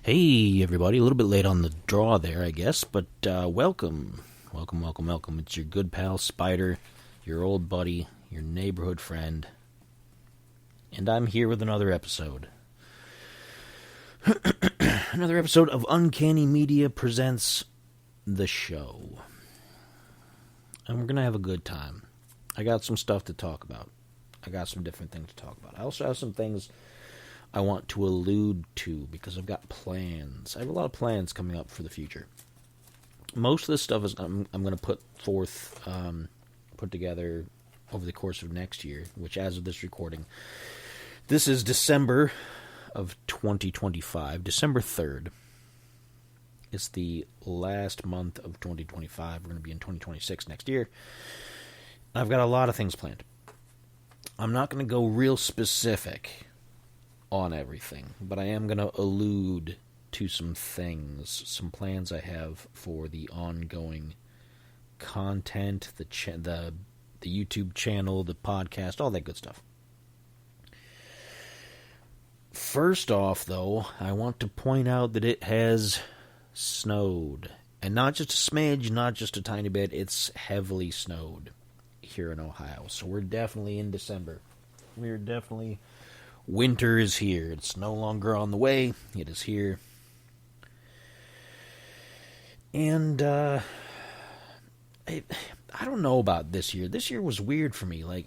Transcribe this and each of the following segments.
Hey, everybody. A little bit late on the draw there, I guess, but welcome. Welcome, welcome, welcome. It's your good pal, Spider, your old buddy, your neighborhood friend, and I'm here with another episode. Another episode of Uncanny Media Presents The Show. And we're going to have a good time. I got some stuff to talk about. I got some different things to talk about. I also have some things I want to allude to because I've got plans. I have a lot of plans coming up for the future. Most of this stuff is I'm going to put together over the course of next year, which as of this recording, this is December of 2025, December 3rd. It's the last month of 2025. We're going to be in 2026 next year. I've got a lot of things planned. I'm not going to go real specific on everything, but I am going to allude to some things, some plans I have for the ongoing content, the YouTube channel, the podcast, all that good stuff. First off, though, I want to point out that it has snowed. And not just a smidge, not just a tiny bit, it's heavily snowed here in Ohio. So we're definitely in December. Winter is here. It's no longer on the way. It is here. And, I don't know about this year. This year was weird for me. Like,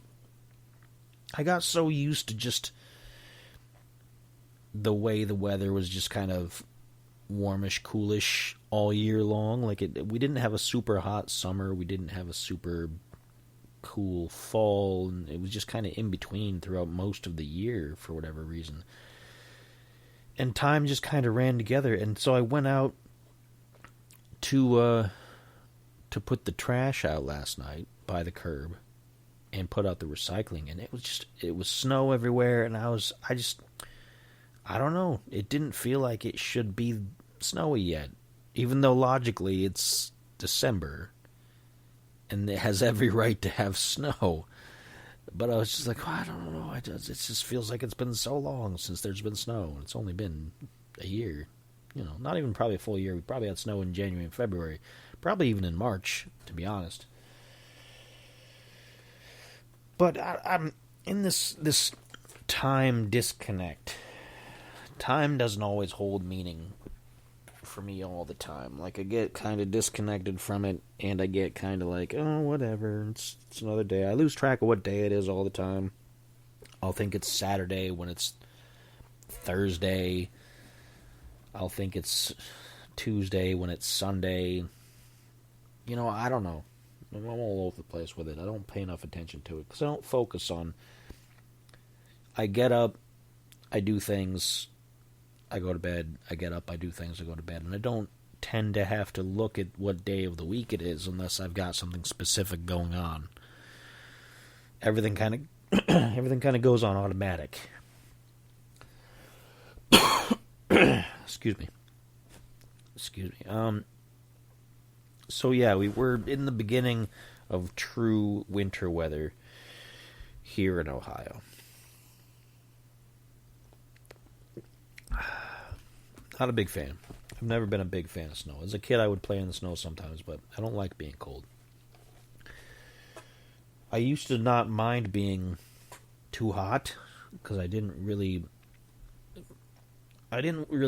I got so used to just the way the weather was just kind of warmish, coolish all year long. Like, we didn't have a super hot summer. We didn't have a super cool fall, and it was just kind of in between throughout most of the year for whatever reason. And time just kind of ran together, and so I went out to put the trash out last night by the curb and put out the recycling, and it was snow everywhere, and I don't know, it didn't feel like it should be snowy yet, even though logically it's December and it has every right to have snow. But I was just like, I don't know. It just feels like it's been so long since there's been snow. It's only been a year. Not even probably a full year. We probably had snow in January and February. Probably even in March, to be honest. But I'm in this time disconnect. Time doesn't always hold meaning for me all the time. Like, I get kind of disconnected from it, and I get kind of like, oh, whatever, it's another day. I lose track of what day it is all the time. I'll think it's Saturday when it's Thursday. I'll think it's Tuesday when it's Sunday. I don't know. I'm all over the place with it. I don't pay enough attention to it because I don't focus on. I get up, I do things, I go to bed, I get up, I do things, I go to bed, and I don't tend to have to look at what day of the week it is unless I've got something specific going on. Everything kind of goes on automatic. Excuse me. So yeah, we're in the beginning of true winter weather here in Ohio. Not a big fan. I've never been a big fan of snow. As a kid, I would play in the snow sometimes, but I don't like being cold. I used to not mind being too hot because I didn't really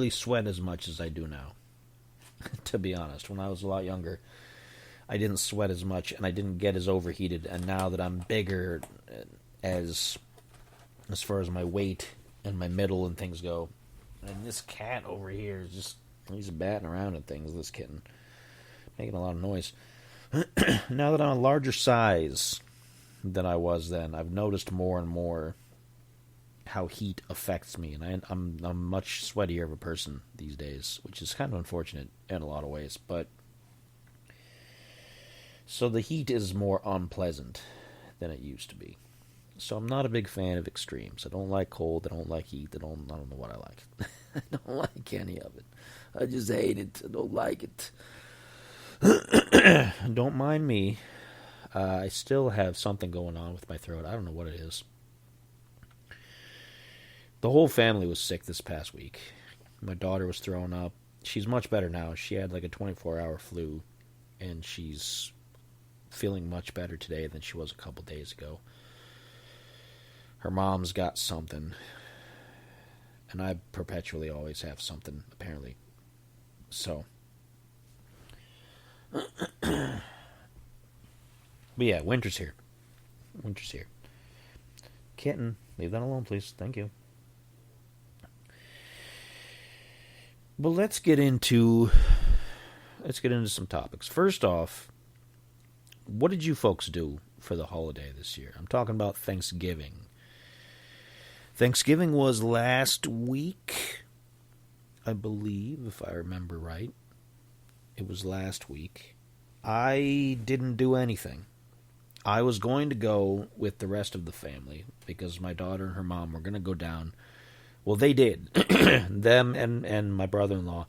sweat as much as I do now. To be honest, when I was a lot younger, I didn't sweat as much and I didn't get as overheated. And now that I'm bigger, as far as my weight and my middle and things go. And this cat over here is he's batting around at things, this kitten. Making a lot of noise. Now that I'm a larger size than I was then, I've noticed more and more how heat affects me. And I'm much sweatier of a person these days, which is kind of unfortunate in a lot of ways. But so the heat is more unpleasant than it used to be. So I'm not a big fan of extremes. I don't like cold. I don't like heat. I don't know what I like. I don't like any of it. I just hate it. I don't like it. Don't mind me. I still have something going on with my throat. I don't know what it is. The whole family was sick this past week. My daughter was throwing up. She's much better now. She had like a 24-hour flu, and she's feeling much better today than she was a couple days ago. Her mom's got something, and I perpetually always have something, apparently. So, but yeah, winter's here. Winter's here. Kitten, leave that alone, please. Thank you. But let's get into some topics. First off, what did you folks do for the holiday this year? I'm talking about Thanksgiving. Thanksgiving was last week, I believe, if I remember right. It was last week. I didn't do anything. I was going to go with the rest of the family because my daughter and her mom were going to go down. Well, they did. Them and my brother-in-law.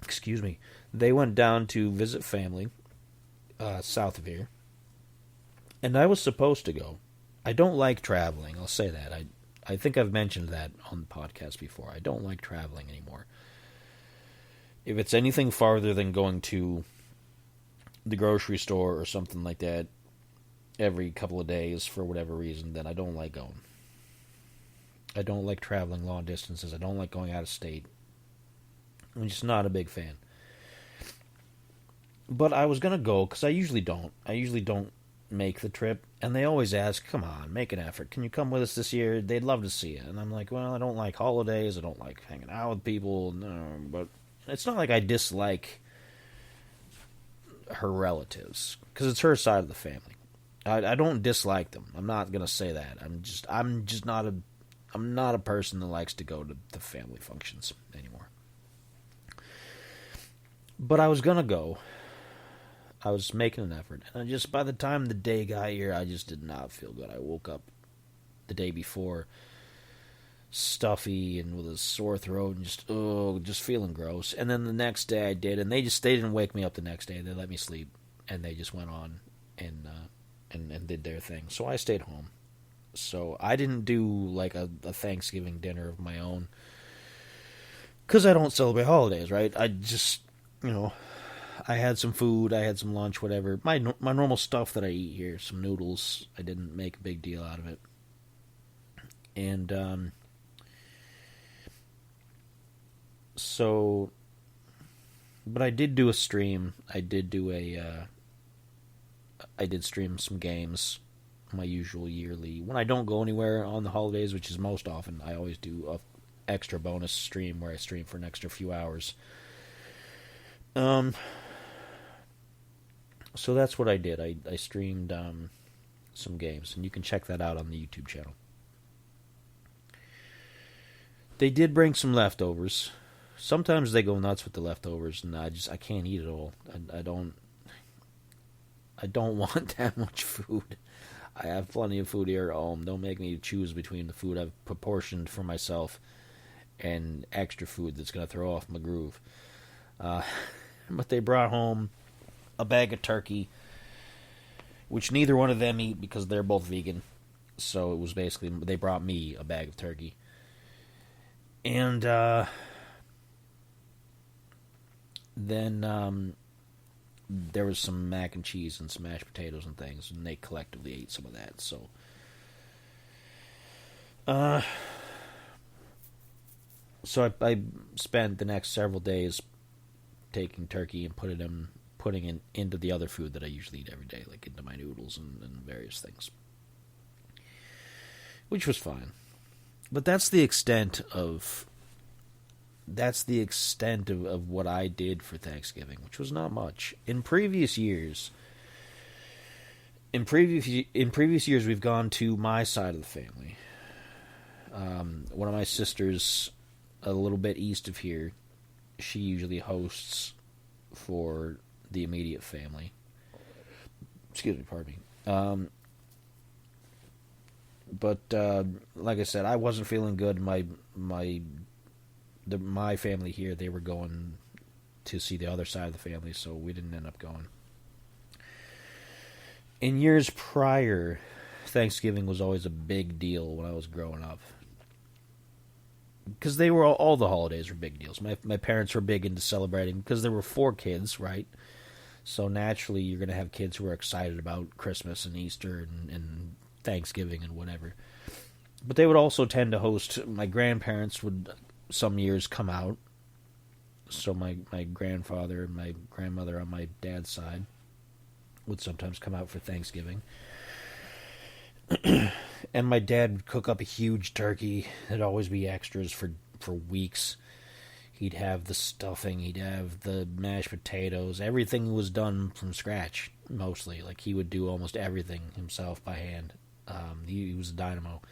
Excuse me. They went down to visit family south of here. And I was supposed to go. I don't like traveling. I'll say that. I think I've mentioned that on the podcast before. I don't like traveling anymore. If it's anything farther than going to the grocery store or something like that every couple of days for whatever reason, then I don't like going. I don't like traveling long distances. I don't like going out of state. I'm just not a big fan. But I was going to go because I usually don't. I usually don't make the trip. And they always ask, come on, make an effort. Can you come with us this year? They'd love to see you. And I'm like, well, I don't like holidays. I don't like hanging out with people. No, but it's not like I dislike her relatives because it's her side of the family. I don't dislike them. I'm not gonna say that. I'm just not a person that likes to go to the family functions anymore. But I was gonna go. I was making an effort, and by the time the day got here, I just did not feel good. I woke up the day before stuffy and with a sore throat and just feeling gross. And then the next day I did, and they didn't wake me up the next day. They let me sleep, and they just went on and did their thing. So I stayed home. So I didn't do like a Thanksgiving dinner of my own because I don't celebrate holidays, right? I just, I had some food, I had some lunch, whatever. My normal stuff that I eat here, some noodles. I didn't make a big deal out of it. And so, but I did do a stream. I did stream some games, my usual yearly. When I don't go anywhere on the holidays, which is most often, I always do a extra bonus stream where I stream for an extra few hours. So that's what I did. I streamed some games, and you can check that out on the YouTube channel. They did bring some leftovers. Sometimes they go nuts with the leftovers, and I can't eat it all. I don't want that much food. I have plenty of food here at home. Don't make me choose between the food I've proportioned for myself and extra food that's going to throw off my groove. But they brought home a bag of turkey, which neither one of them eat because they're both vegan. So it was basically, they brought me a bag of turkey. And then there was some mac and cheese and some mashed potatoes and things, and they collectively ate some of that. So, I spent the next several days taking turkey and putting it into the other food that I usually eat every day, like into my noodles and various things, which was fine. But that's the extent of what I did for Thanksgiving, which was not much. In previous years, we've gone to my side of the family. One of my sisters, a little bit east of here, she usually hosts for the immediate family. Excuse me, pardon me. But like I said, I wasn't feeling good. My family here, they were going to see the other side of the family, so we didn't end up going. In years prior, Thanksgiving was always a big deal when I was growing up. because they were all the holidays were big deals. My parents were big into celebrating because there were 4 kids, right? So naturally, you're going to have kids who are excited about Christmas and Easter and Thanksgiving and whatever. But they would also tend to host. My grandparents would some years come out. So my grandfather and my grandmother on my dad's side would sometimes come out for Thanksgiving. And my dad would cook up a huge turkey. There'd always be extras for weeks. He'd have the stuffing. He'd have the mashed potatoes. Everything was done from scratch, mostly. Like, he would do almost everything himself by hand. He was a dynamo.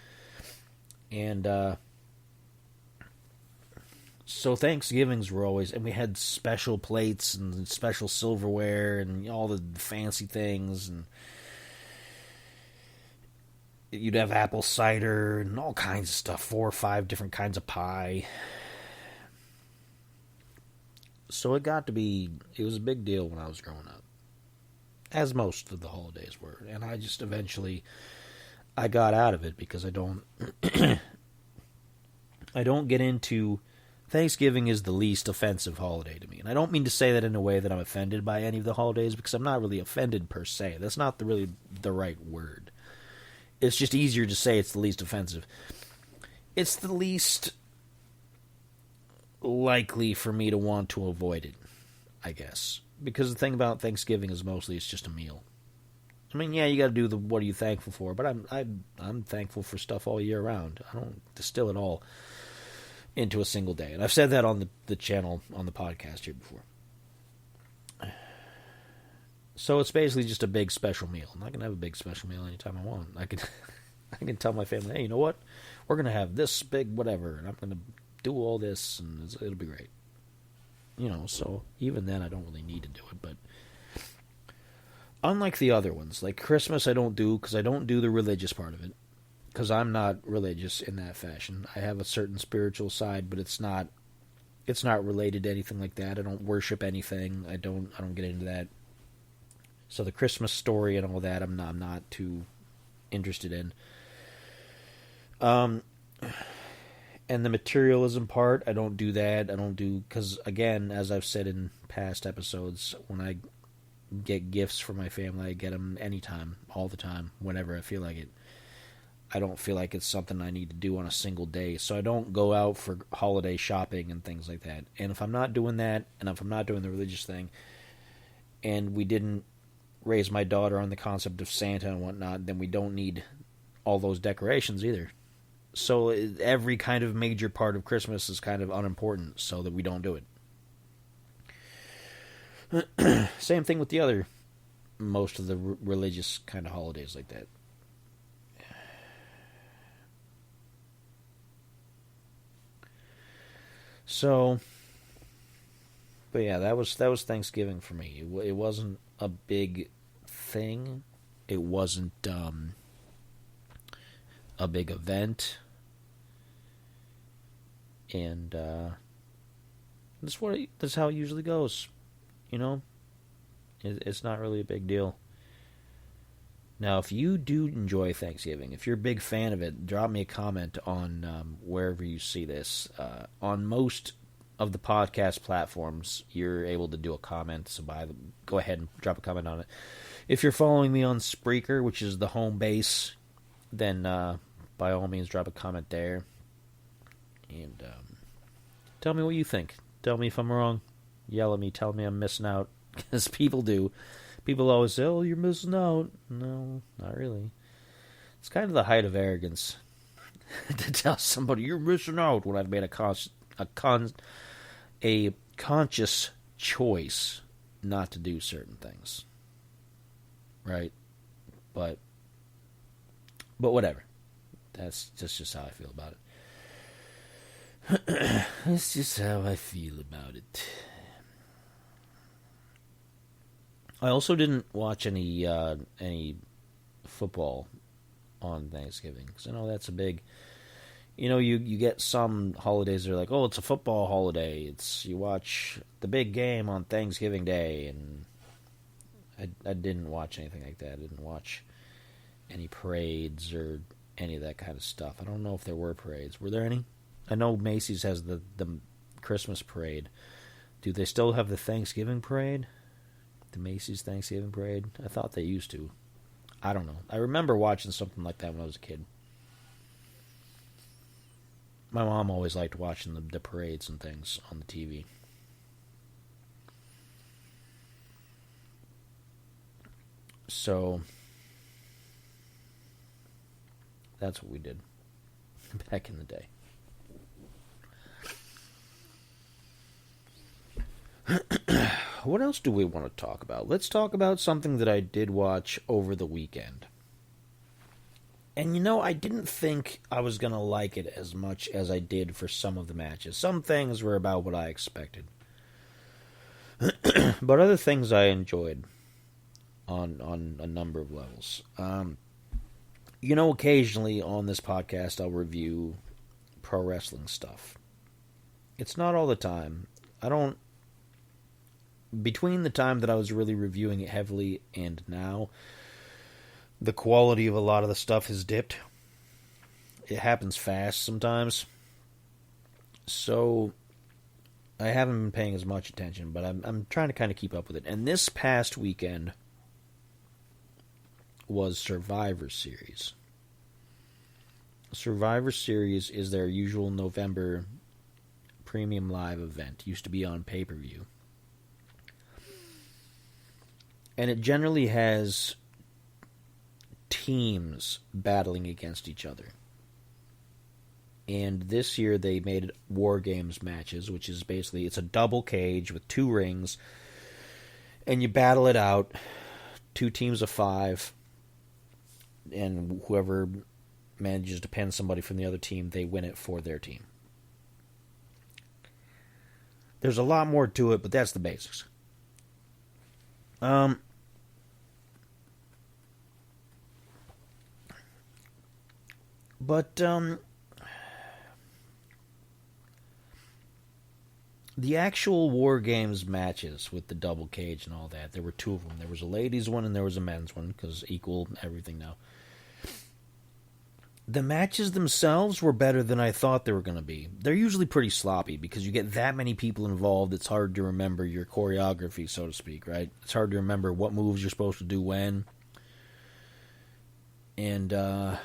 And so Thanksgivings were always... And we had special plates and special silverware and all the fancy things. And you'd have apple cider and all kinds of stuff. 4 or 5 different kinds of pie. So it got to be... It was a big deal when I was growing up. As most of the holidays were. And I just eventually... I got out of it because I don't... I don't get into... Thanksgiving is the least offensive holiday to me. And I don't mean to say that in a way that I'm offended by any of the holidays, because I'm not really offended per se. That's not really the right word. It's just easier to say it's the least offensive. It's the least likely for me to want to avoid it, I guess. Because the thing about Thanksgiving is mostly it's just a meal. I mean, yeah, you got to do the what are you thankful for, but I'm thankful for stuff all year round. I don't distill it all into a single day. And I've said that on the channel, on the podcast here before. So it's basically just a big special meal. I'm not going to have a big special meal anytime I want. I can tell my family, hey, you know what? We're going to have this big whatever, and I'm going to do all this, and it'll be great. You know, so even then I don't really need to do it. But unlike the other ones, like Christmas I don't do because I don't do the religious part of it. Because I'm not religious in that fashion. I have a certain spiritual side, but it's not related to anything like that. I don't worship anything. I don't get into that. So the Christmas story and all that, I'm not too interested in. And the materialism part, I don't do that. I don't do, because again, as I've said in past episodes, when I get gifts for my family, I get them anytime, all the time, whenever I feel like it. I don't feel like it's something I need to do on a single day. So I don't go out for holiday shopping and things like that. And if I'm not doing that, and if I'm not doing the religious thing, and we didn't raise my daughter on the concept of Santa and whatnot, then we don't need all those decorations either. So every kind of major part of Christmas is kind of unimportant, so that we don't do it. Same thing with the other, most of the religious kind of holidays like that. So, but yeah, that was Thanksgiving for me. It wasn't a big thing. It wasn't a big event, and that's how it usually goes. You know, it's not really a big deal. Now, if you do enjoy Thanksgiving, if you're a big fan of it, drop me a comment on wherever you see this. On most of the podcast platforms, you're able to do a comment, so go ahead and drop a comment on it. If you're following me on Spreaker, which is the home base, then by all means drop a comment there. And tell me what you think. Tell me if I'm wrong. Yell at me. Tell me I'm missing out, because people do. People always say, oh, you're missing out. No, not really. It's kind of the height of arrogance to tell somebody you're missing out when I've made a conscious choice not to do certain things. Right? But whatever. That's just how I feel about it. That's just how I feel about it. I also didn't watch any football on Thanksgiving, because I know that's a big... You know, you get some holidays that are like, oh, it's a football holiday. You watch the big game on Thanksgiving Day, and I didn't watch anything like that. I didn't watch any parades or any of that kind of stuff. I don't know if there were parades. Were there any? I know Macy's has the Christmas parade. Do they still have the Thanksgiving parade? The Macy's Thanksgiving parade? I thought they used to. I don't know. I remember watching something like that when I was a kid. My mom always liked watching the parades and things on the TV. So, that's what we did back in the day. What else do we want to talk about? Let's talk about something that I did watch over the weekend. And I didn't think I was going to like it as much as I did for some of the matches. Some things were about what I expected. But other things I enjoyed on a number of levels. Occasionally on this podcast I'll review pro wrestling stuff. It's not all the time. Between the time that I was really reviewing it heavily and now, the quality of a lot of the stuff has dipped. It happens fast sometimes. So I haven't been paying as much attention, but I'm trying to kind of keep up with it. And this past weekend was Survivor Series. Survivor Series is their usual November premium live event. Used to be on pay-per-view. And it generally has teams battling against each other. And this year they made War Games matches, which is basically, it's a double cage with 2 rings. And you battle it out. 2 teams of 5. And whoever manages to pin somebody from the other team, they win it for their team. There's a lot more to it, but that's the basics. The actual War Games matches with the double cage and all that, there were 2 of them. There was a ladies' one and there was a men's one, because equal everything now. The matches themselves were better than I thought they were going to be. They're usually pretty sloppy, because you get that many people involved, it's hard to remember your choreography, so to speak, right? It's hard to remember what moves you're supposed to do when. And,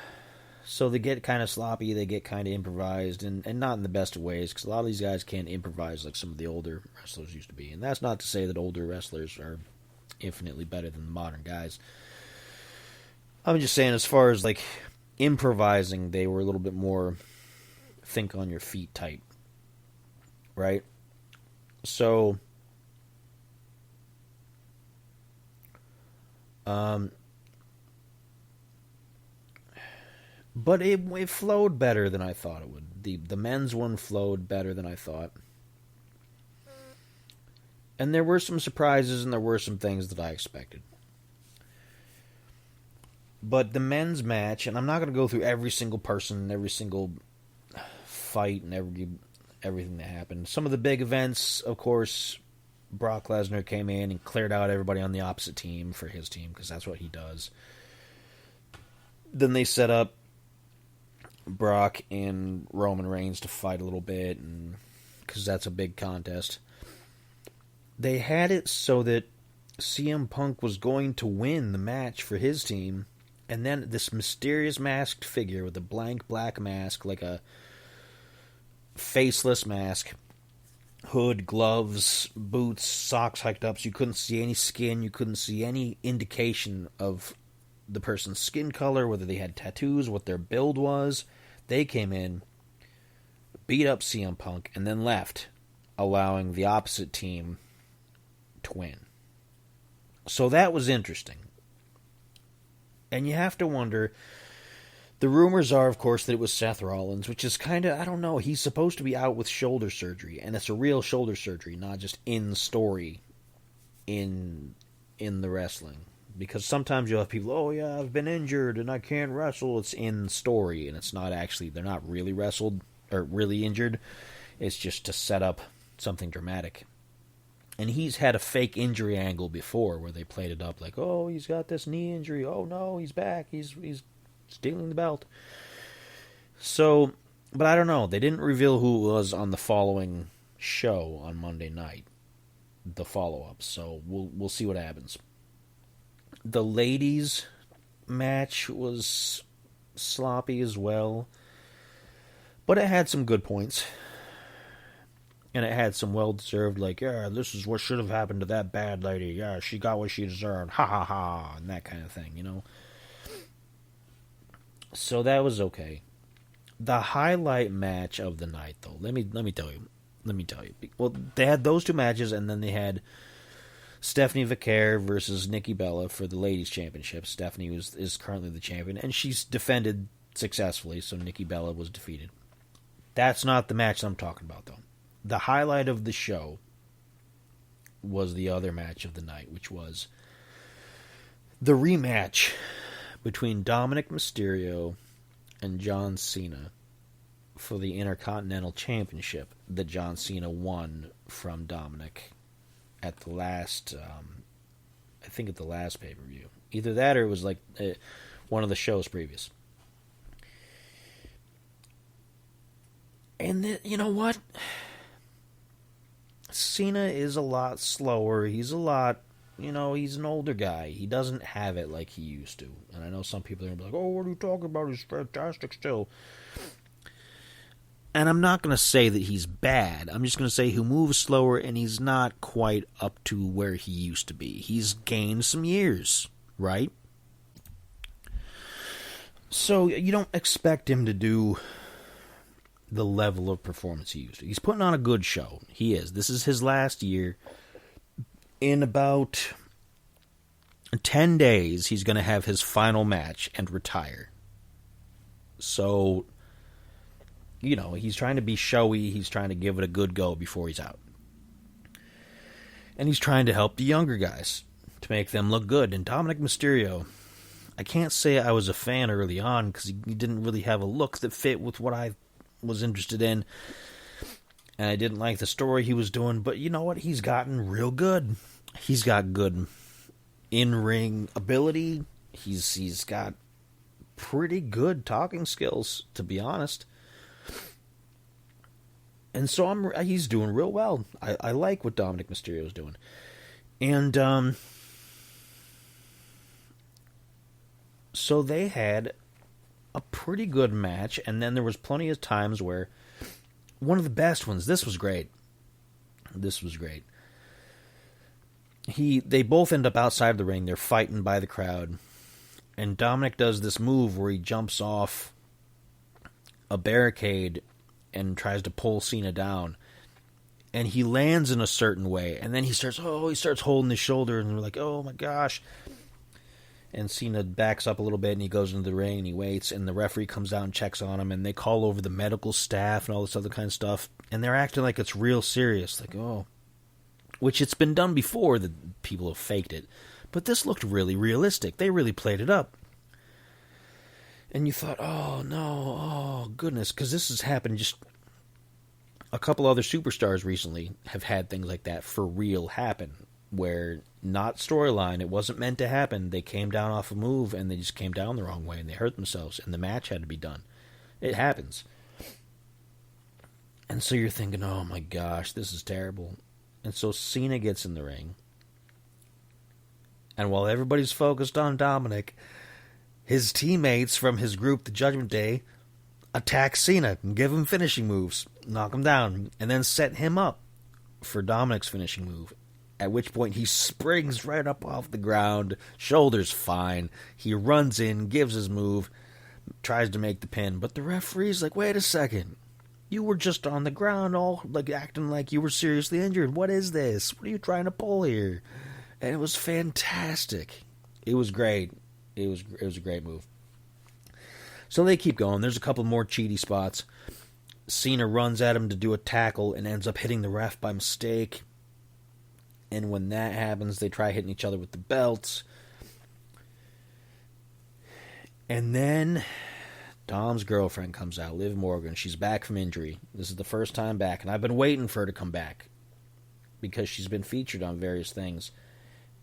so they get kind of sloppy, they get kind of improvised, and not in the best of ways, because a lot of these guys can't improvise like some of the older wrestlers used to be. And that's not to say that older wrestlers are infinitely better than the modern guys. I'm just saying, as far as, like, improvising, they were a little bit more think on your feet type. Right? So, but it flowed better than I thought it would. The men's one flowed better than I thought. And there were some surprises and there were some things that I expected. But the men's match, and I'm not going to go through every single person and every single fight and everything that happened. Some of the big events, of course, Brock Lesnar came in and cleared out everybody on the opposite team for his team, because that's what he does. Then they set up Brock and Roman Reigns to fight a little bit, and because that's a big contest. They had it so that CM Punk was going to win the match for his team, and then this mysterious masked figure with a blank black mask, like a faceless mask, hood, gloves, boots, socks hiked up, so you couldn't see any skin, you couldn't see any indication of the person's skin color, whether they had tattoos, what their build was. They came in, beat up CM Punk, and then left, allowing the opposite team to win. So that was interesting. And you have to wonder, the rumors are, of course, that it was Seth Rollins, which is kind of, I don't know, he's supposed to be out with shoulder surgery, and it's a real shoulder surgery, not just in story in the wrestling. Because sometimes you'll have people, oh yeah, I've been injured and I can't wrestle. It's in story, and it's not actually, they're not really wrestled or really injured. It's just to set up something dramatic. And he's had a fake injury angle before where they played it up like, oh, he's got this knee injury. Oh no, he's back. He's stealing the belt. So But I don't know. They didn't reveal who it was on the following show on Monday night, the follow-up. So we'll see what happens. The ladies' match was sloppy as well, but it had some good points. And it had some well-deserved, like, yeah, this is what should have happened to that bad lady. Yeah, she got what she deserved. Ha ha ha. And that kind of thing, you know? So that was okay. The highlight match of the night, though, let me tell you. Let me tell you. Well, they had those two matches, and then they had Stephanie Vaquer versus Nikki Bella for the ladies' championship. Stephanie is currently the champion, and she's defended successfully, so Nikki Bella was defeated. That's not the match I'm talking about, though. The highlight of the show was the other match of the night, which was the rematch between Dominic Mysterio and John Cena for the Intercontinental Championship that John Cena won from Dominic at the last, I think at the last pay-per-view. Either that or it was like one of the shows previous. And you know what? Cena is a lot slower. He's a lot, he's an older guy. He doesn't have it like he used to. And I know some people are going to be like, oh, what are you talking about? He's fantastic still. And I'm not going to say that he's bad. I'm just going to say he moves slower and he's not quite up to where he used to be. He's gained some years, right? So you don't expect him to do the level of performance he used to. He's putting on a good show. He is. This is his last year. In about 10 days, he's going to have his final match and retire. So, he's trying to be showy. He's trying to give it a good go before he's out. And he's trying to help the younger guys to make them look good. And Dominic Mysterio, I can't say I was a fan early on because he didn't really have a look that fit with what I was interested in, and I didn't like the story he was doing, but you know what? He's gotten real good. He's got good in-ring ability. He's got pretty good talking skills, to be honest. And so he's doing real well. I like what Dominic Mysterio is doing. And so they had a pretty good match, and then there was plenty of times where one of the best ones, this was great. They both end up outside the ring. They're fighting by the crowd, and Dominic does this move where he jumps off a barricade and tries to pull Cena down, and he lands in a certain way, and then he starts holding his shoulder, and they're like, oh my gosh. And Cena backs up a little bit, and he goes into the ring, and he waits, and the referee comes out and checks on him, and they call over the medical staff and all this other kind of stuff, and they're acting like it's real serious, like, oh. Which it's been done before, that people have faked it. But this looked really realistic. They really played it up. And you thought, oh, no, oh, goodness, because this has happened just... A couple other superstars recently have had things like that for real happen, where not storyline, it wasn't meant to happen. They came down off a move and they just came down the wrong way and they hurt themselves and the match had to be done. It happens. And so you're thinking, oh my gosh, this is terrible. And so Cena gets in the ring, and while everybody's focused on Dominic, his teammates from his group, the Judgment Day, attack Cena and give him finishing moves, knock him down, and then set him up for Dominic's finishing move. At which point he springs right up off the ground, shoulders fine. He runs in, gives his move, tries to make the pin. But the referee's like, wait a second. You were just on the ground, all like acting like you were seriously injured. What is this? What are you trying to pull here? And it was fantastic. It was great. It was a great move. So they keep going. There's a couple more cheaty spots. Cena runs at him to do a tackle and ends up hitting the ref by mistake. And when that happens, they try hitting each other with the belts. And then Dom's girlfriend comes out, Liv Morgan. She's back from injury. This is the first time back. And I've been waiting for her to come back, because she's been featured on various things,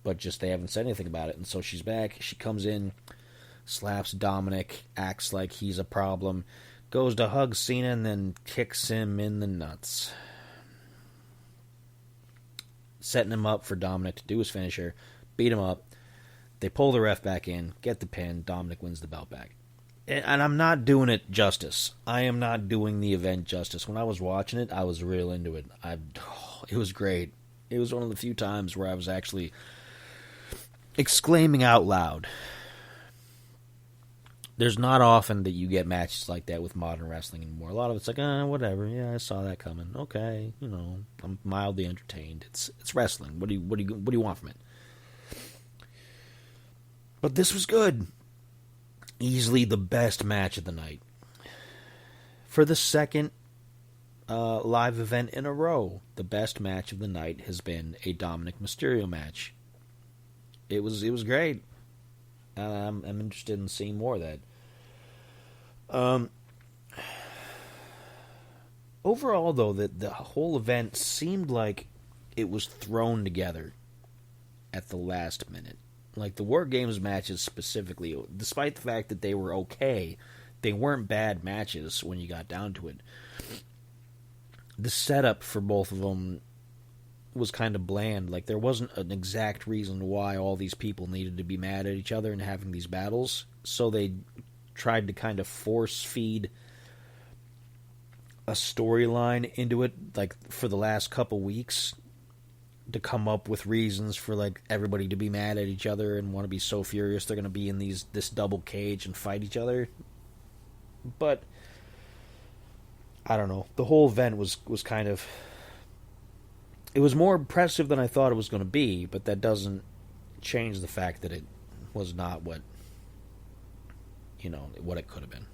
but just they haven't said anything about it. And so she's back. She comes in, slaps Dominic, acts like he's a problem, goes to hug Cena and then kicks him in the nuts. Setting him up for Dominic to do his finisher, beat him up. They pull the ref back in, get the pin. Dominic wins the belt back. And I'm not doing it justice. I am not doing the event justice. When I was watching it, I was real into it. It was great. It was one of the few times where I was actually exclaiming out loud. There's not often that you get matches like that with modern wrestling anymore. A lot of it's like, whatever. Yeah, I saw that coming. Okay, I'm mildly entertained. It's wrestling. What do you want from it? But this was good. Easily the best match of the night. For the second live event in a row, the best match of the night has been a Dominic Mysterio match. It was great. I'm interested in seeing more of that. Overall, though, the whole event seemed like it was thrown together at the last minute. Like the War Games matches specifically, despite the fact that they were okay, they weren't bad matches when you got down to it. The setup for both of them was kind of bland. Like there wasn't an exact reason why all these people needed to be mad at each other and having these battles, so they tried to kind of force feed a storyline into it, like for the last couple weeks, to come up with reasons for like everybody to be mad at each other and want to be so furious they're going to be in this double cage and fight each other. But I don't know. The whole event was kind of, it was more impressive than I thought it was going to be, but that doesn't change the fact that it was not what it could have been.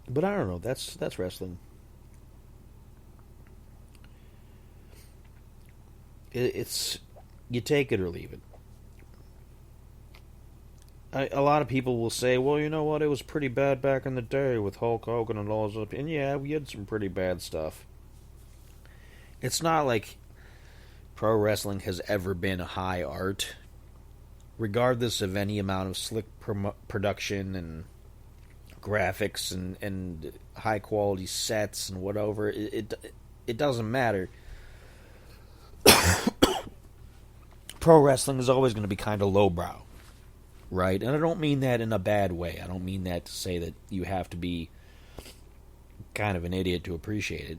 But I don't know. That's wrestling. It's you take it or leave it. A lot of people will say, "Well, you know what? It was pretty bad back in the day with Hulk Hogan and all those." And yeah, we had some pretty bad stuff. It's not like pro wrestling has ever been a high art, regardless of any amount of slick production and graphics and high quality sets and whatever. It doesn't matter. Pro wrestling is always going to be kind of lowbrow, right? And I don't mean that in a bad way. I don't mean that to say that you have to be kind of an idiot to appreciate it.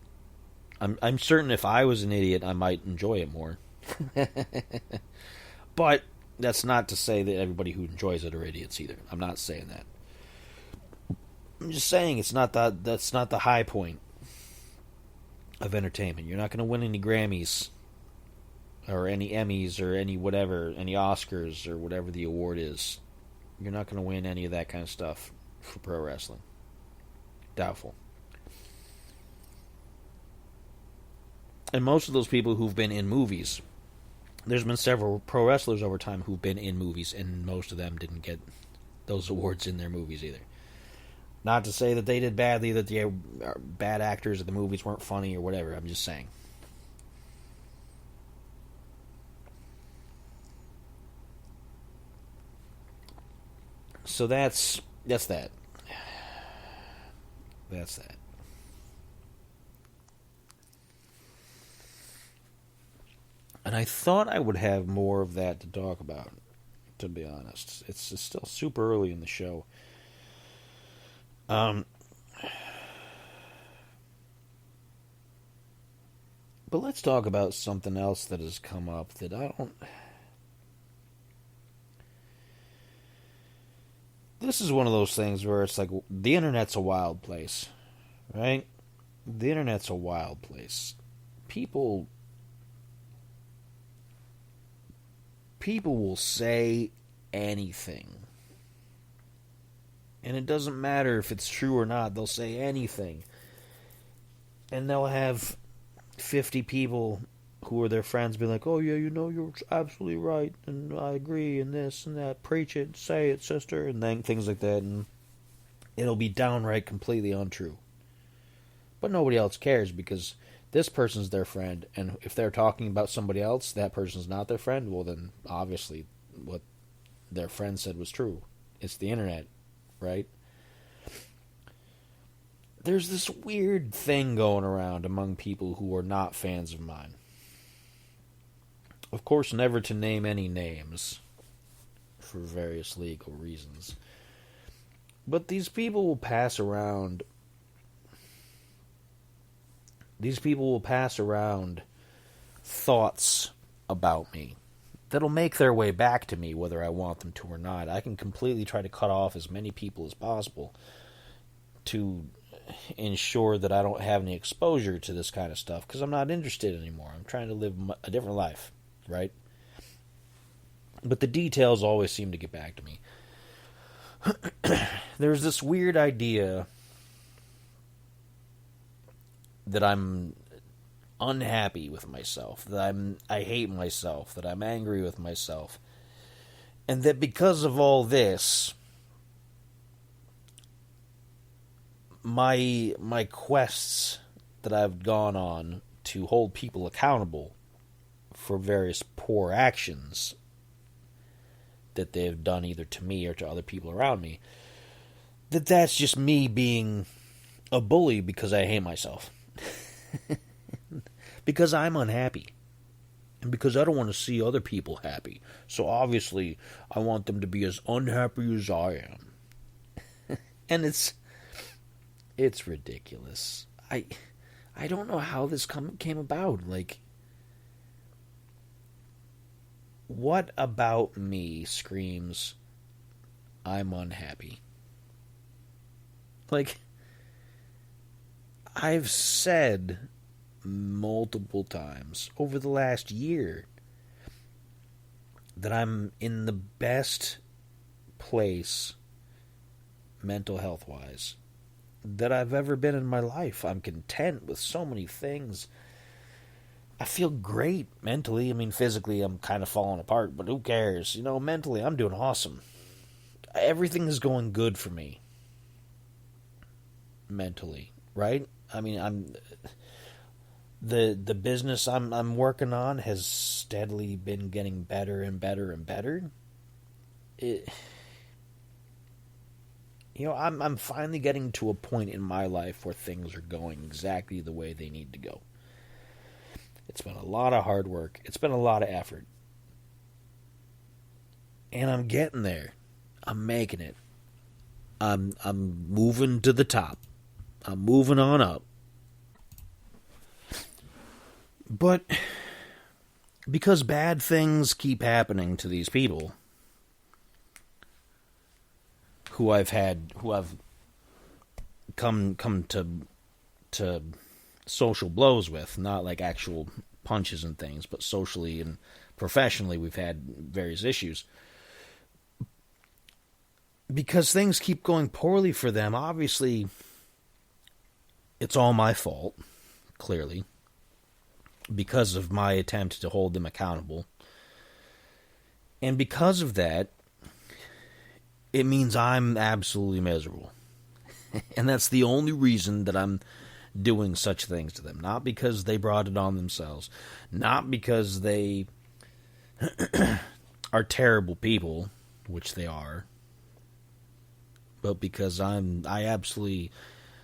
I'm certain if I was an idiot, I might enjoy it more. But that's not to say that everybody who enjoys it are idiots either. I'm not saying that. I'm just saying that's not the high point of entertainment. You're not going to win any Grammys or any Emmys or any whatever, any Oscars or whatever the award is. You're not going to win any of that kind of stuff for pro wrestling. Doubtful. And most of those people who've been in movies, there's been several pro wrestlers over time who've been in movies, and most of them didn't get those awards in their movies either. Not to say that they did badly, that they are bad actors or the movies weren't funny or whatever. I'm just saying. So that's that. That's that. And I thought I would have more of that to talk about, to be honest. It's still super early in the show. But let's talk about something else that has come up that I don't... This is one of those things where it's like, the internet's a wild place, right? The internet's a wild place. People will say anything. And it doesn't matter if it's true or not. They'll say anything. And they'll have 50 people who are their friends be like, oh, yeah, you're absolutely right. And I agree, and this and that. Preach it, say it, sister. And then things like that. And it'll be downright completely untrue. But nobody else cares because this person's their friend, and if they're talking about somebody else, that person's not their friend, well then obviously what their friend said was true. It's the internet, right? There's this weird thing going around among people who are not fans of mine. Of course, never to name any names for various legal reasons. But these people will pass around thoughts about me that'll make their way back to me whether I want them to or not. I can completely try to cut off as many people as possible to ensure that I don't have any exposure to this kind of stuff because I'm not interested anymore. I'm trying to live a different life, right? But the details always seem to get back to me. There's this weird idea that I'm unhappy with myself, that I hate myself, that I'm angry with myself, and that because of all this, my quests that I've gone on to hold people accountable for various poor actions that they've done either to me or to other people around me, that's just me being a bully because I hate myself. Because I'm unhappy. And because I don't want to see other people happy. So obviously, I want them to be as unhappy as I am. And it's ridiculous. I don't know how this came about. Like, what about me screams, I'm unhappy? Like, I've said multiple times over the last year that I'm in the best place mental health wise that I've ever been in my life. I'm content with so many things. I feel great mentally. I mean, physically I'm kind of falling apart, but who cares? You know, mentally I'm doing awesome. Everything is going good for me mentally, right? I mean, the business I'm working on has steadily been getting better and better and better. I'm finally getting to a point in my life where things are going exactly the way they need to go. It's been a lot of hard work. It's been a lot of effort. And I'm getting there. I'm making it. I'm moving to the top. I'm moving on up. But because bad things keep happening to these people who I've come to social blows with, not like actual punches and things, but socially and professionally we've had various issues. Because things keep going poorly for them, obviously it's all my fault, clearly, because of my attempt to hold them accountable. And because of that, it means I'm absolutely miserable. And that's the only reason that I'm doing such things to them. Not because they brought it on themselves. Not because they are terrible people, which they are. But because I absolutely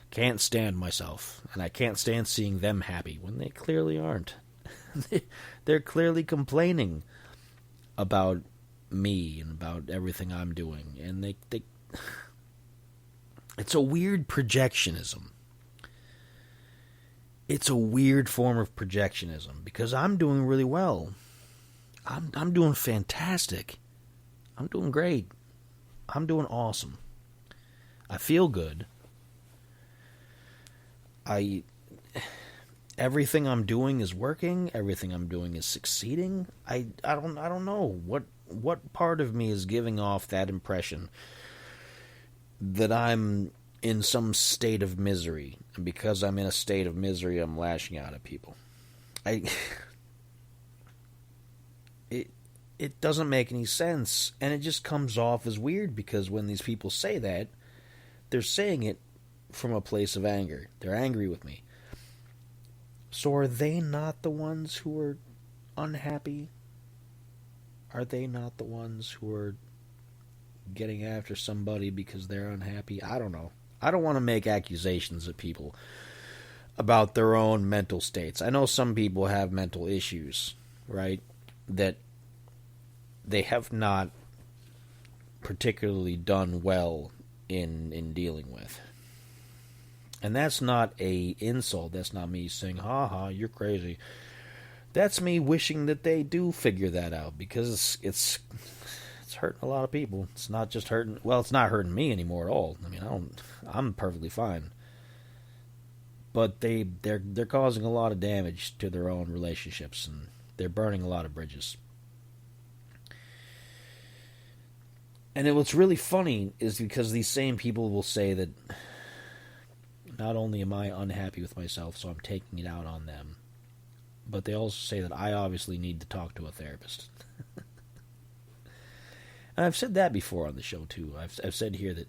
can't stand myself. And I can't stand seeing them happy when they clearly aren't. They're clearly complaining about me and about everything I'm doing. And they it's a weird projectionism. It's a weird form of projectionism because I'm doing really well. I'm doing fantastic. I'm doing great. I'm doing awesome. I feel good. Everything I'm doing is working. Everything I'm doing is succeeding. I don't know what part of me is giving off that impression that I'm in some state of misery, and because I'm in a state of misery, I'm lashing out at people. It doesn't make any sense, and it just comes off as weird because when these people say that, they're saying it from a place of anger. They're angry with me. So are they not the ones who are unhappy? Are they not the ones who are getting after somebody because they're unhappy? I don't know. I don't want to make accusations at people about their own mental states. I know some people have mental issues, right? That they have not particularly done well in dealing with. And that's not a insult. That's not me saying, "Ha ha, you're crazy." That's me wishing that they do figure that out, because it's hurting a lot of people. It's not just hurting. Well, it's not hurting me anymore at all. I mean, I'm perfectly fine. But they're causing a lot of damage to their own relationships, and they're burning a lot of bridges. And what's really funny is because these same people will say that not only am I unhappy with myself, so I'm taking it out on them, but they also say that I obviously need to talk to a therapist. And I've said that before on the show, too. I've said here that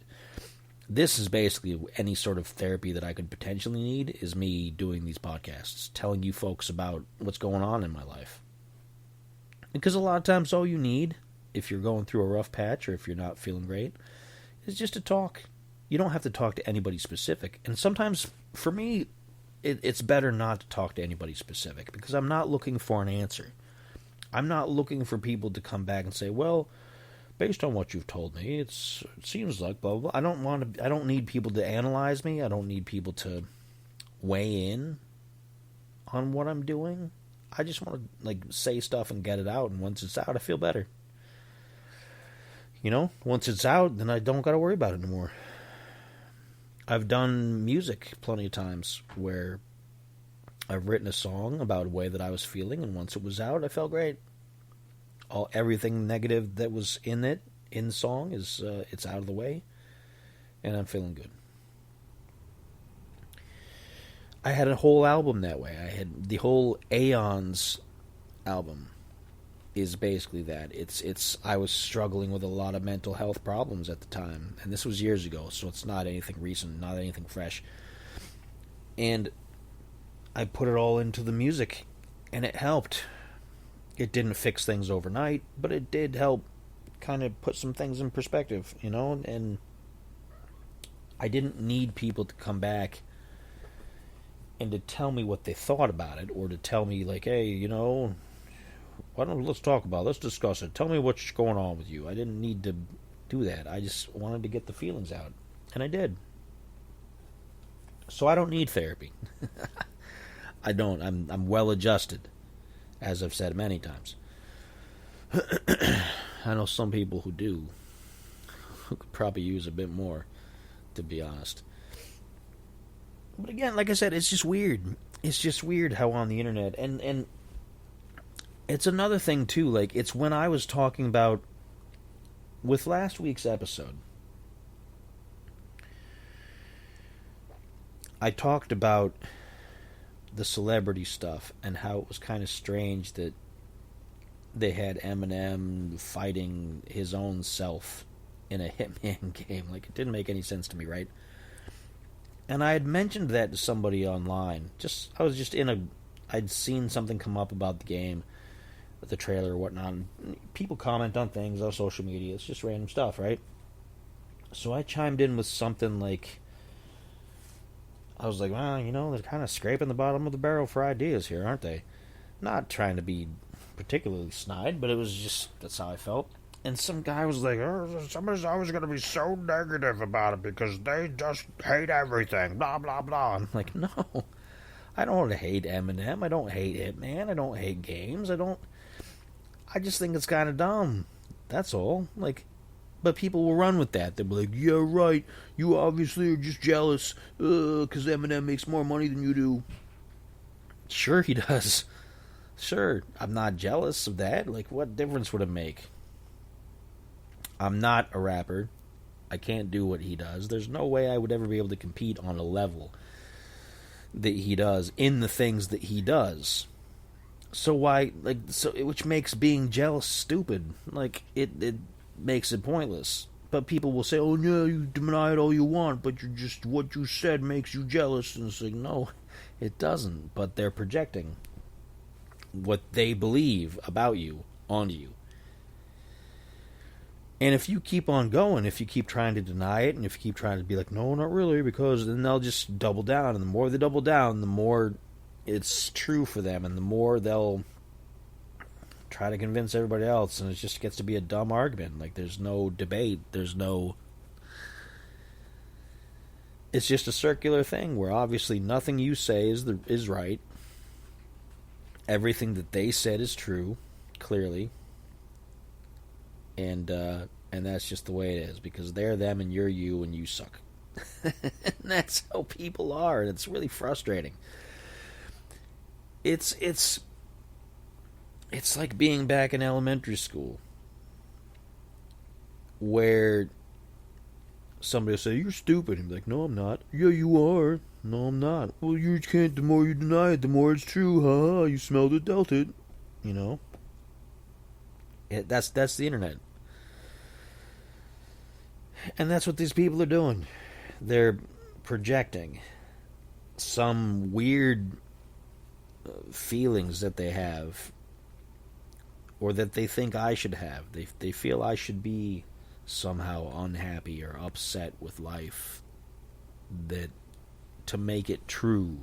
this is basically any sort of therapy that I could potentially need is me doing these podcasts, telling you folks about what's going on in my life. Because a lot of times all you need, if you're going through a rough patch or if you're not feeling great, is just to talk. You don't have to talk to anybody specific. And sometimes, for me, it's better not to talk to anybody specific, because I'm not looking for an answer. I'm not looking for people to come back and say, "Well, based on what you've told me, it seems like blah, blah, blah." I don't need people to analyze me. I don't need people to weigh in on what I'm doing. I just want to say stuff and get it out, and once it's out, I feel better. Once it's out, then I don't got to worry about it anymore. I've done music plenty of times where I've written a song about a way that I was feeling, and once it was out, I felt great. Everything negative that was in the song is it's out of the way, and I'm feeling good. I had a whole album that way. I had the whole Aeons album is basically that. I was struggling with a lot of mental health problems at the time, and this was years ago, so it's not anything recent, not anything fresh. And I put it all into the music, and it helped. It didn't fix things overnight, but it did help kind of put some things in perspective, and I didn't need people to come back and to tell me what they thought about it, or to tell me, "Hey, let's talk about it. Let's discuss it. Tell me what's going on with you." I didn't need to do that. I just wanted to get the feelings out, and I did. So I don't need therapy. I don't. I'm well adjusted, as I've said many times. I know some people who do, who could probably use a bit more, to be honest. But again, like I said, it's just weird. It's just weird how on the internet, and it's another thing too, it's when I was talking about, with last week's episode, I talked about the celebrity stuff and how it was kind of strange that they had Eminem fighting his own self in a Hitman game. It didn't make any sense to me, right? And I had mentioned that to somebody online. I'd seen something come up about the game, the trailer or whatnot. And people comment on things on social media. It's just random stuff, right? So I chimed in with something I was like, "Well, they're kind of scraping the bottom of the barrel for ideas here, aren't they?" Not trying to be particularly snide, but it was just, that's how I felt. And some guy was like, "Somebody's always going to be so negative about it because they just hate everything, blah, blah, blah." I'm like, no, I don't hate Eminem. I don't hate Hitman. I don't hate games. I just think it's kind of dumb. That's all. But people will run with that. They'll be like, "Yeah, right. You obviously are just jealous because Eminem makes more money than you do." Sure, he does. Sure, I'm not jealous of that. What difference would it make? I'm not a rapper. I can't do what he does. There's no way I would ever be able to compete on a level that he does in the things that he does. So why, which makes being jealous stupid. It makes it pointless. But people will say, "Oh, yeah, you deny it all you want, but what you said makes you jealous." And it's like, no, It doesn't, but they're projecting what they believe about you onto you. And if you keep on going, if you keep trying to deny it, and if you keep trying to be like, no, not really, because then they'll just double down. And the more they double down, the more it's true for them, and the more they'll try to convince everybody else, and it just gets to be a dumb argument. Like, there's no debate, there's no... It's just a circular thing where obviously nothing you say is right. Everything that they said is true, clearly. And that's just the way it is, because they're them and you're you and you suck. And that's how people are, and it's really frustrating. It's like being back in elementary school, where somebody will say, you're stupid, and be like, no, I'm not. Yeah, you are. No, I'm not. Well, you can't, the more you deny it, the more it's true. Ha, you smelled it, dealt it. You know? That's the internet. And that's what these people are doing. They're projecting some weird feelings that they have, or that they think I should have. They feel I should be somehow unhappy or upset with life, that to make it true,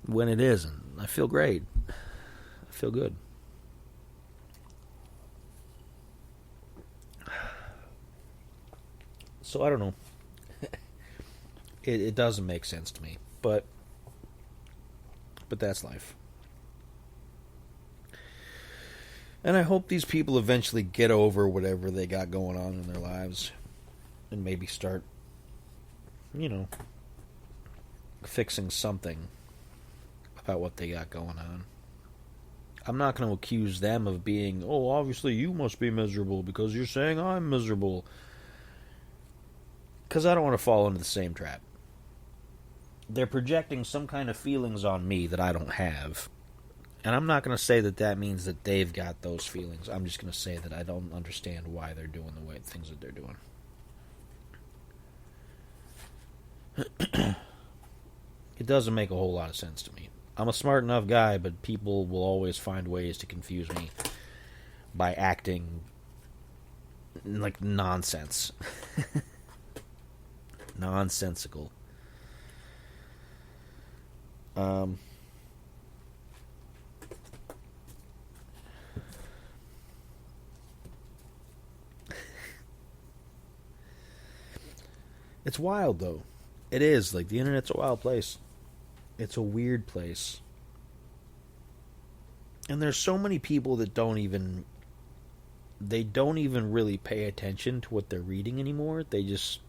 when it isn't. I feel great. I feel good. So I don't know. It doesn't make sense to me, but that's life. And I hope these people eventually get over whatever they got going on in their lives, and maybe start, fixing something about what they got going on. I'm not going to accuse them of being, oh, obviously you must be miserable because you're saying I'm miserable. Because I don't want to fall into the same trap. They're projecting some kind of feelings on me that I don't have. And I'm not going to say that means that they've got those feelings. I'm just going to say that I don't understand why they're doing the way things that they're doing. It doesn't make a whole lot of sense to me. I'm a smart enough guy, but people will always find ways to confuse me by acting like nonsense. Nonsensical. It's wild, though. It is. Like, the internet's a wild place. It's a weird place. And there's so many people that don't even really pay attention to what they're reading anymore. They just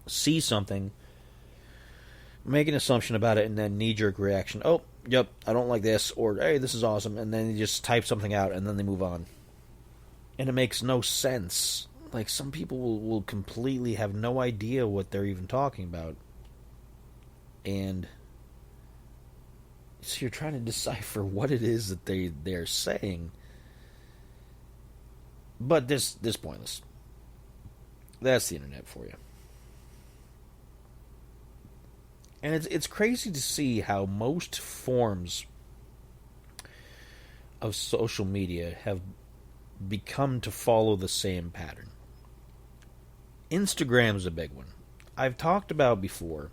see something, make an assumption about it, and then knee-jerk reaction. Oh, yep, I don't like this, or hey, this is awesome, and then they just type something out, and then they move on. And it makes no sense. Like, some people will completely have no idea what they're even talking about. And so you're trying to decipher what it is that they're saying. But this pointless. That's the internet for you. And it's crazy to see how most forms of social media have become to follow the same pattern. Instagram's a big one. I've talked about before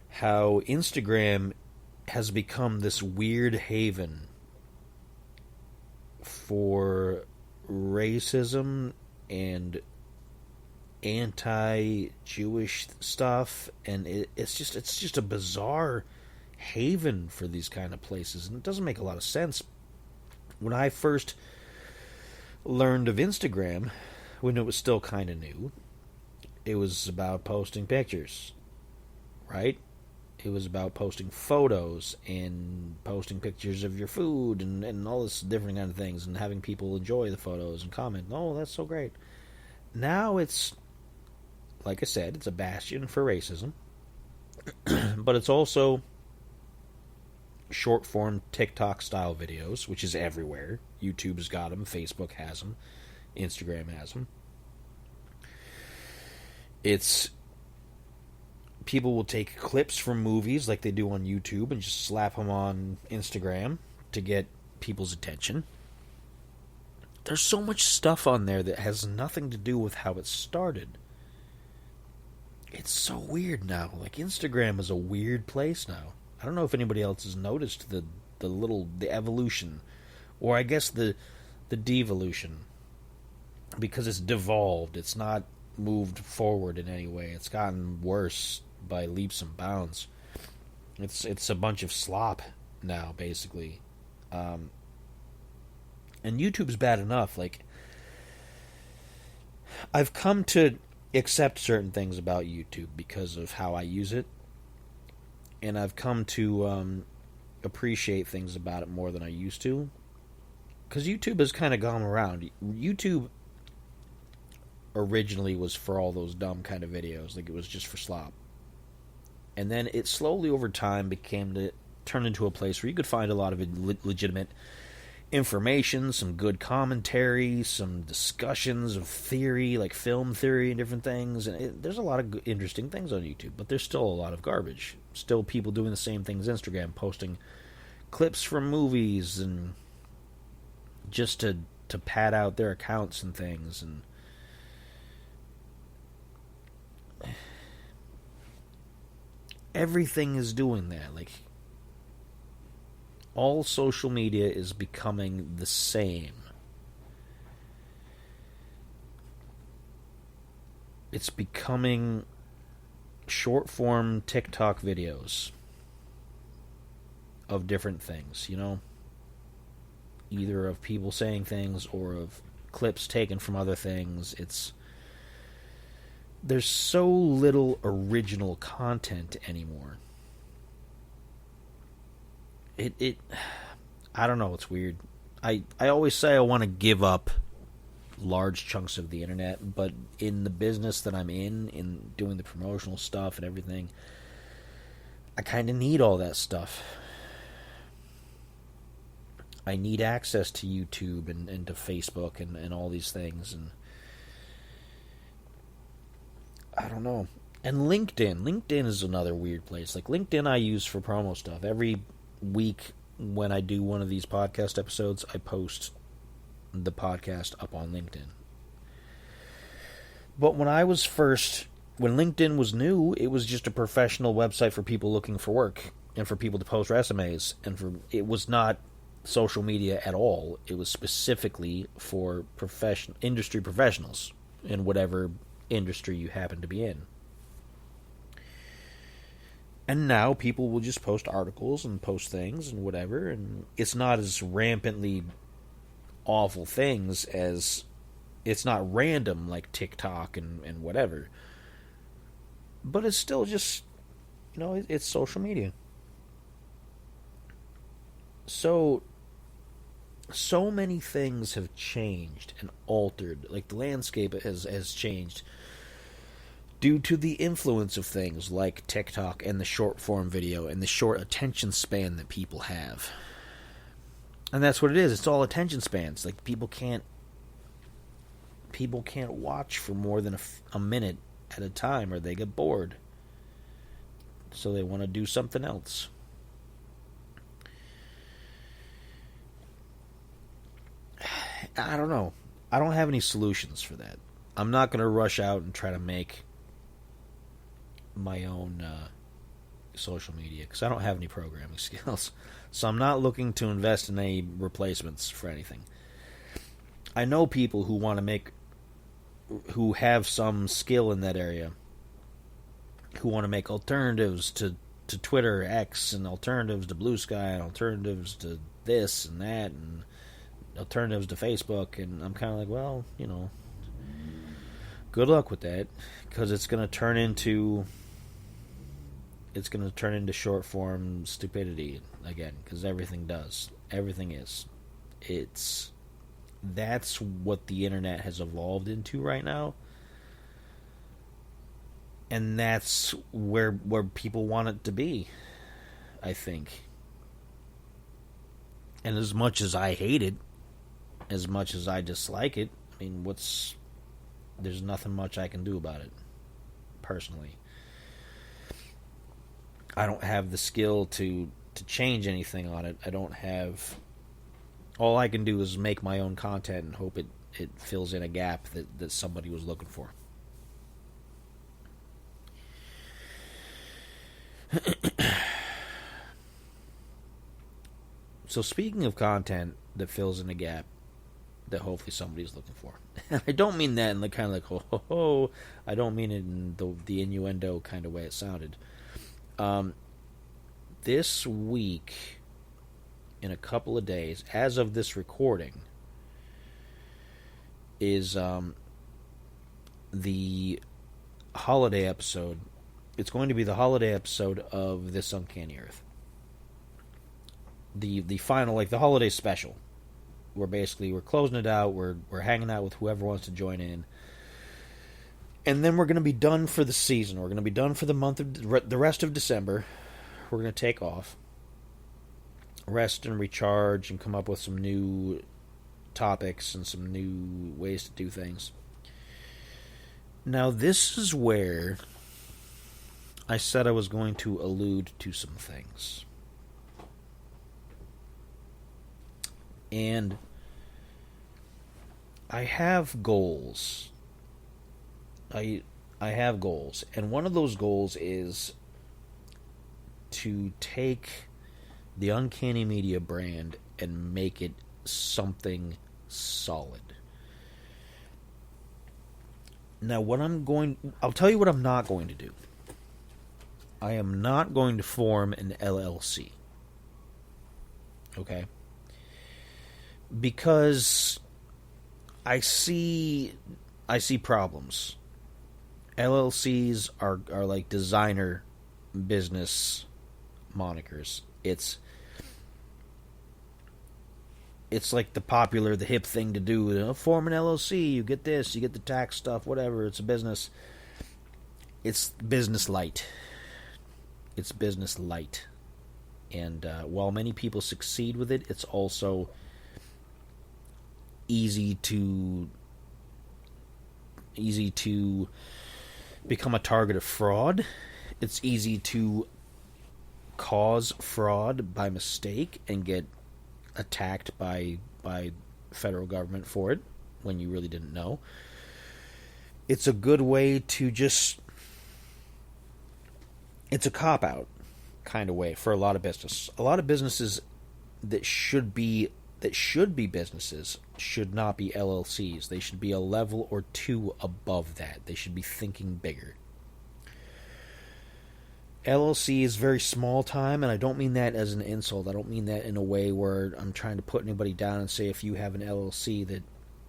how Instagram has become this weird haven for racism and anti-Jewish stuff, and it's just a bizarre haven for these kind of places, and it doesn't make a lot of sense. When I first learned of Instagram, when it was still kind of new, it was about posting pictures, right? It was about posting photos and posting pictures of your food and all this different kind of things, and having people enjoy the photos and comment, oh, that's so great. Now it's, like I said, it's a bastion for racism, but it's also short-form TikTok-style videos, which is everywhere. YouTube's got them, Facebook has them, Instagram has them. It's People will take clips from movies like they do on YouTube and just slap them on Instagram to get people's attention. There's so much stuff on there that has nothing to do with how it started. It's so weird now. Like, Instagram is a weird place now. I don't know if anybody else has noticed the evolution, or I guess the devolution, because it's devolved. It's not moved forward in any way. It's gotten worse by leaps and bounds. It's a bunch of slop now, basically. And YouTube's bad enough. Like, I've come to accept certain things about YouTube because of how I use it, and I've come to appreciate things about it more than I used to, because YouTube has kind of gone around. YouTube originally was for all those dumb kind of videos, like it was just for slop, and then it slowly over time turned into a place where you could find a lot of legitimate information, some good commentary, some discussions of theory, like film theory and different things. And there's a lot of interesting things on YouTube, but there's still a lot of garbage. Still people doing the same thing as Instagram, posting clips from movies and just to pad out their accounts and things. And everything is doing that. Like, all social media is becoming the same. It's becoming short-form TikTok videos of different things, you know? Either of people saying things or of clips taken from other things. There's so little original content anymore. I don't know, it's weird. I always say I want to give up large chunks of the internet, but in the business that I'm in doing the promotional stuff and everything, I kind of need all that stuff. I need access to YouTube and to Facebook and all these things, and I don't know. And LinkedIn is another weird place. Like, LinkedIn I use for promo stuff. Every week when I do one of these podcast episodes, I post the podcast up on LinkedIn. But when LinkedIn was new, it was just a professional website for people looking for work and for people to post resumes, and it was not social media at all. It was specifically for industry professionals in whatever industry you happen to be in. And now people will just post articles and post things and whatever, and it's not as rampantly awful things as... It's not random like TikTok and whatever. But it's still just, it's social media. So many things have changed and altered. Like, the landscape has changed due to the influence of things like TikTok and the short form video and the short attention span that people have. And that's what it is. It's all attention spans. Like, people can't watch for more than a minute at a time, or they get bored. So they want to do something else. I don't know. I don't have any solutions for that. I'm not going to rush out and try to make my own social media, because I don't have any programming skills. So I'm not looking to invest in any replacements for anything. I know people who have some skill in that area, who want to make alternatives to Twitter, X, and alternatives to Blue Sky, and alternatives to this and that, and alternatives to Facebook, and I'm kind of like, well, good luck with that, because it's going to turn into short form stupidity again, because everything does. Everything is. That's what the internet has evolved into right now. And that's where people want it to be, I think. And as much as I hate it, as much as I dislike it, I mean, there's nothing much I can do about it, personally. I don't have the skill to change anything on it. I don't have. All I can do is make my own content and hope it fills in a gap that somebody was looking for. So speaking of content that fills in a gap that hopefully somebody's looking for. I don't mean that in the kind of like, ho, ho, ho. I don't mean it in the innuendo kind of way it sounded. This week, in a couple of days, as of this recording, is the holiday episode. It's going to be the holiday episode of This Uncanny Earth. The final, like the holiday special. We're closing it out. We're hanging out with whoever wants to join in, and then we're going to be done for the season. We're going to be done for the month of the rest of December. We're going to take off, rest and recharge, and come up with some new topics and some new ways to do things. Now, this is where I said I was going to allude to some things. And I have goals. I have goals. And one of those goals is to take the Uncanny Media brand and make it something solid. Now, I'll tell you what I'm not going to do. I am not going to form an LLC. Okay? Because I see problems. LLCs are like designer business monikers. It's like the hip thing to do. Form an LLC, you get this, you get the tax stuff, whatever. It's a business. It's business light. It's business light. And while many people succeed with it, it's also easy to become a target of fraud. It's easy to cause fraud by mistake and get attacked by federal government for it when you really didn't know. It's a good way to it's a cop-out kind of way for a lot of business. A lot of businesses that should be businesses should not be LLCs. They should be a level or two above that. They should be thinking bigger. LLC is very small time, and I don't mean that as an insult. I don't mean that in a way where I'm trying to put anybody down and say if you have an LLC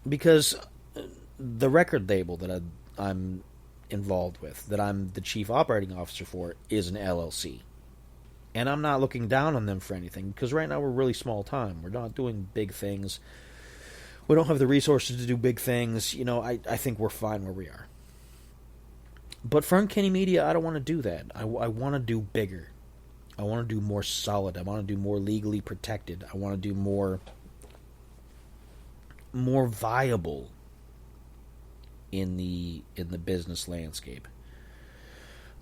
because the record label that I'm involved with, that I'm the chief operating officer for, is an LLC. And I'm not looking down on them for anything, because right now we're really small time. We're not doing big things. We don't have the resources to do big things. I think we're fine where we are. But for Uncanny Media, I don't want to do that. I want to do bigger. I want to do more solid. I want to do more legally protected. I want to do more viable in the business landscape.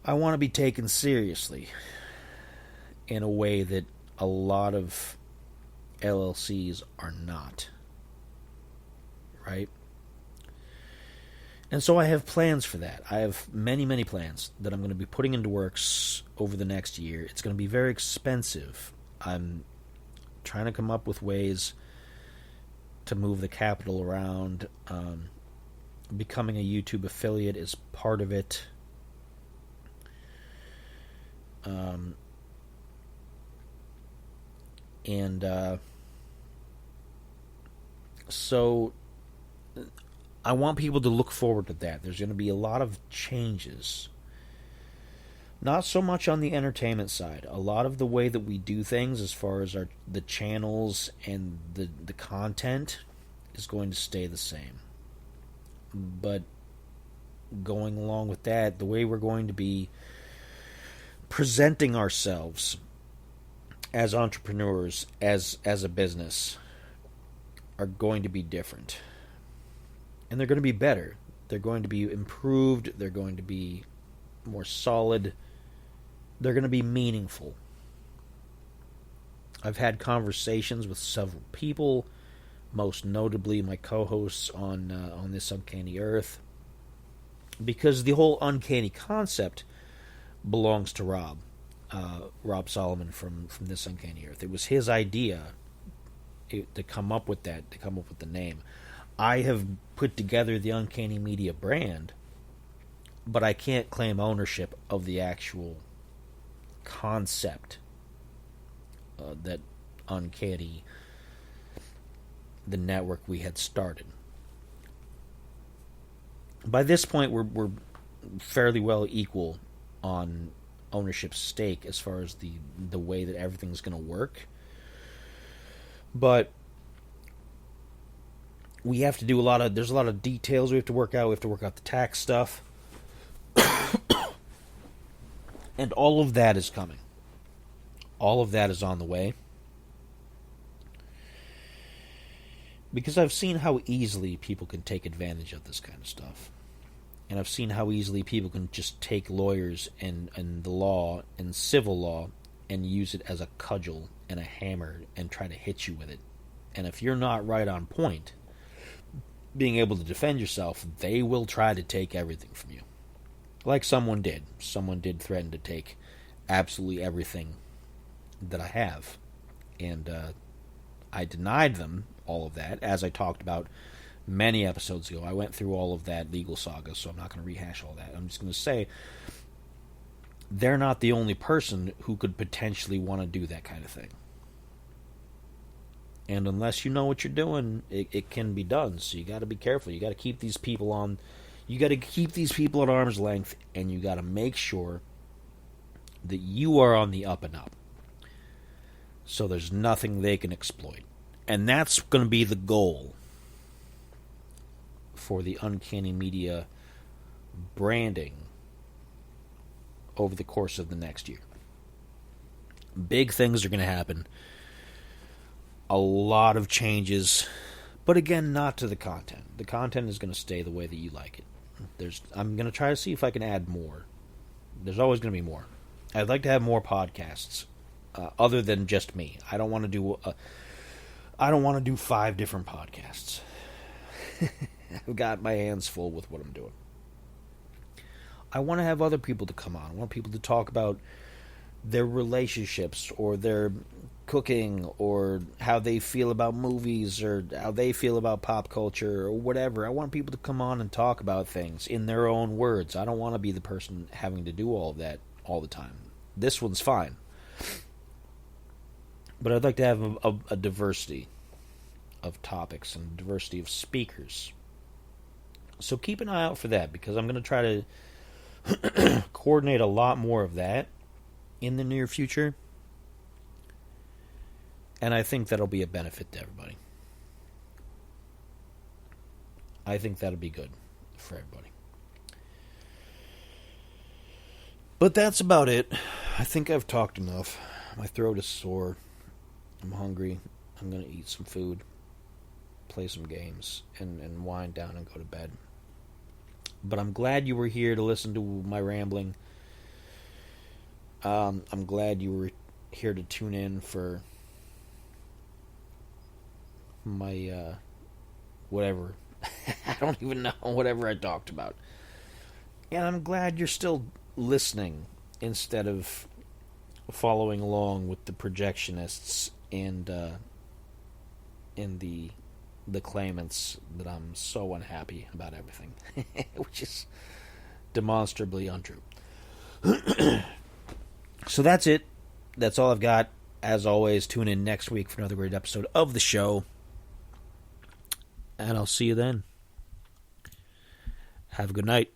I want to be taken seriously in a way that a lot of LLCs are not. Right? And so I have plans for that. I have many, many plans that I'm going to be putting into works over the next year. It's going to be very expensive. I'm trying to come up with ways to move the capital around. Becoming a YouTube affiliate is part of it. So I want people to look forward to that. There's going to be a lot of changes. Not so much on the entertainment side. A lot of the way that we do things as far as the channels and the content is going to stay the same. But going along with that, the way we're going to be presenting ourselves as entrepreneurs, as a business, are going to be different. And they're going to be better. They're going to be improved. They're going to be more solid. They're going to be meaningful. I've had conversations with several people, most notably my co-hosts on This Uncanny Earth, because the whole uncanny concept belongs to Rob Solomon from This Uncanny Earth. It was his idea to come up with that, to come up with the name. I have put together the Uncanny Media brand, but I can't claim ownership of the actual concept that Uncanny, the network we had started. By this point, we're fairly well equal on ownership stake as far as the way that everything's going to work. But we have to do there's a lot of details we have to work out. We have to work out the tax stuff. And all of that is coming. All of that is on the way. Because I've seen how easily people can take advantage of this kind of stuff. And I've seen how easily people can just take lawyers and the law and civil law and use it as a cudgel and a hammer and try to hit you with it. And if you're not right on point, being able to defend yourself, they will try to take everything from you. Like someone did. Someone did threaten to take absolutely everything that I have. And I denied them all of that, as I talked about many episodes ago. I went through all of that legal saga, so I'm not going to rehash all that. I'm just going to say they're not the only person who could potentially want to do that kind of thing. And unless you know what you're doing, it can be done. So you got to be careful. You got to keep these people on. You got to keep these people at arm's length, and you got to make sure that you are on the up and up. So there's nothing they can exploit. And that's going to be the goal for the Uncanny Media branding over the course of the next year. Big things are going to happen. A lot of changes. But again, not to the content. The content is going to stay the way that you like it. I'm going to try to see if I can add more. There's always going to be more. I'd like to have more podcasts other than just me. I don't want to do 5 different podcasts. I've got my hands full with what I'm doing. I want to have other people to come on. I want people to talk about their relationships or their cooking or how they feel about movies or how they feel about pop culture or whatever. I want people to come on and talk about things in their own words. I don't want to be the person having to do all of that all the time. This one's fine. But I'd like to have a diversity of topics and diversity of speakers. So keep an eye out for that, because I'm going to try to coordinate a lot more of that in the near future. And I think that'll be a benefit to everybody. I think that'll be good for everybody. But that's about it. I think I've talked enough. My throat is sore. I'm hungry. I'm going to eat some food, play some games, and wind down and go to bed. But I'm glad you were here to listen to my rambling. I'm glad you were here to tune in for my, whatever. I don't even know, whatever I talked about. And I'm glad you're still listening instead of following along with the projectionists and the claimants that I'm so unhappy about everything, which is demonstrably untrue. So that's it. That's all I've got. As always, tune in next week for another great episode of the show. And I'll see you then. Have a good night.